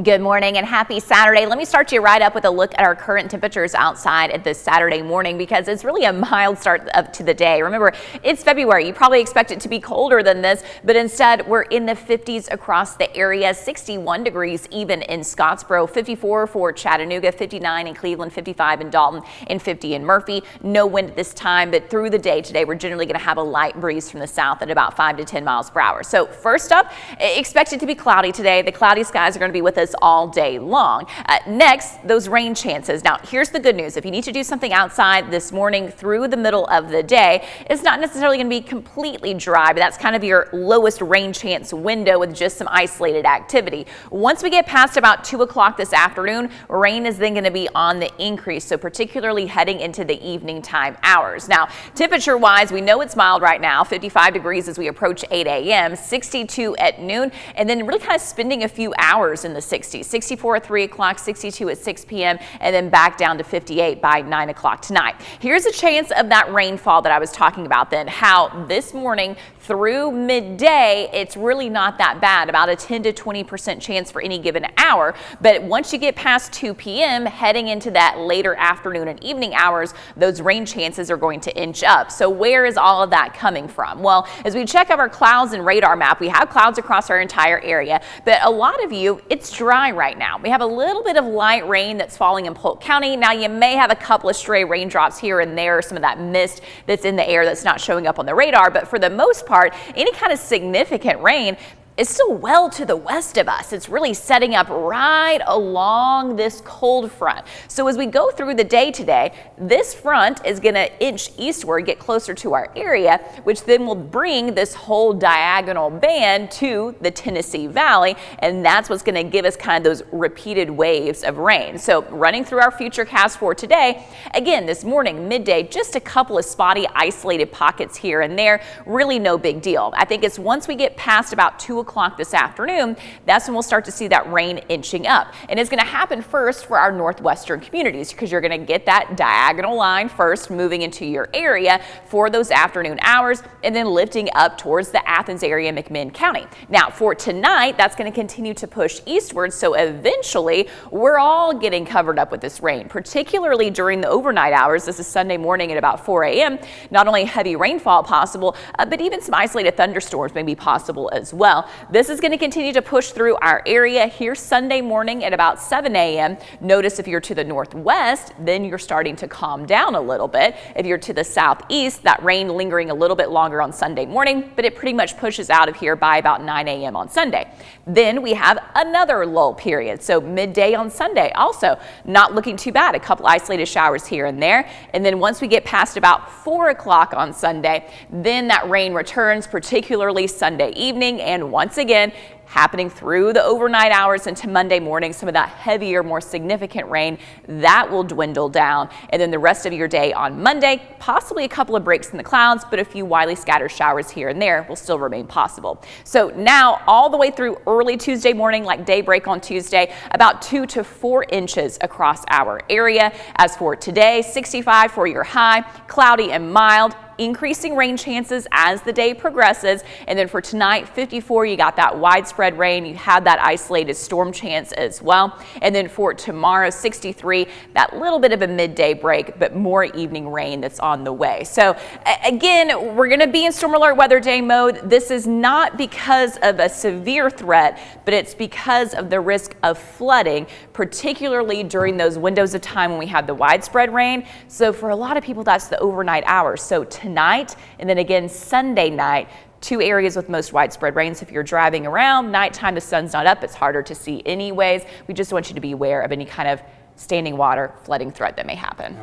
Good morning and happy Saturday. Let me start you right up with a look at our current temperatures outside at this Saturday morning because it's really a mild start up to the day. Remember, it's February. You probably expect it to be colder than this, but instead we're in the 50s across the area, 61 degrees even in Scottsboro, 54 for Chattanooga, 59 in Cleveland, 55 in Dalton, and 50 in Murphy. No wind at this time, but through the day today, we're generally going to have a light breeze from the south at about 5 to 10 miles per hour. So first up, expect it to be cloudy today. The cloudy skies are going to be with us all day long. Next, those rain chances. Now, here's the good news. If you need to do something outside this morning through the middle of the day, it's not necessarily going to be completely dry, but that's kind of your lowest rain chance window with just some isolated activity. Once we get past about 2 o'clock this afternoon, rain is then going to be on the increase, so particularly heading into the evening time hours. Now, temperature-wise, we know it's mild right now, 55 degrees as we approach 8 a.m., 62 at noon, and then really kind of spending a few hours in the 60s, 64 at 3 o'clock, 62 at 6 p.m., and then back down to 58 by 9 o'clock tonight. Here's a chance of that rainfall that I was talking about then, how this morning through midday, it's really not that bad, about a 10 to 20% chance for any given hour. But once you get past 2 p.m., heading into that later afternoon and evening hours, those rain chances are going to inch up. So where is all of that coming from? Well, as we check out our clouds and radar map, we have clouds across our entire area, but a lot of you, it's dry right now. We have a little bit of light rain that's falling in Polk County. Now you may have a couple of stray raindrops here and there, some of that mist that's in the air that's not showing up on the radar, but for the most part, any kind of significant rain is still well to the west of us. It's really setting up right along this cold front. So as we go through the day today, this front is going to inch eastward, get closer to our area, which then will bring this whole diagonal band to the Tennessee Valley. And that's what's going to give us kind of those repeated waves of rain. So running through our futurecast for today, again, this morning, midday, just a couple of spotty isolated pockets here and there, really no big deal. I think it's once we get past about 2 o'clock this afternoon, that's when we'll start to see that rain inching up. And it's going to happen first for our northwestern communities because you're going to get that diagonal line first moving into your area for those afternoon hours and then lifting up towards the Athens area, McMinn County. Now for tonight, that's going to continue to push eastward. So eventually we're all getting covered up with this rain, particularly during the overnight hours. This is Sunday morning at about 4 a.m. Not only heavy rainfall possible, but even some isolated thunderstorms may be possible as well. This is going to continue to push through our area here Sunday morning at about 7 a.m. Notice if you're to the northwest, then you're starting to calm down a little bit. If you're to the southeast, that rain lingering a little bit longer on Sunday morning, but it pretty much pushes out of here by about 9 a.m. on Sunday. Then we have another lull period. So midday on Sunday, also not looking too bad. A couple isolated showers here and there. And then once we get past about 4 o'clock on Sunday, then that rain returns, particularly Sunday evening, and once again, happening through the overnight hours into Monday morning, some of that heavier, more significant rain, that will dwindle down. And then the rest of your day on Monday, possibly a couple of breaks in the clouds, but a few widely scattered showers here and there will still remain possible. So now all the way through early Tuesday morning, like daybreak on Tuesday, about 2 to 4 inches across our area. As for today, 65 for your high, cloudy and mild. Increasing rain chances as the day progresses. And then for tonight, 54, you got that widespread rain. You had that isolated storm chance as well. And then for tomorrow, 63, that little bit of a midday break, but more evening rain that's on the way. So again, we're going to be in storm alert weather day mode. This is not because of a severe threat, but it's because of the risk of flooding, particularly during those windows of time when we have the widespread rain. So for a lot of people, that's the overnight hours. So tonight and then again Sunday night, 2 areas with most widespread rain. So if you're driving around, nighttime, the sun's not up, it's harder to see anyways. We just want you to be aware of any kind of standing water flooding threat that may happen.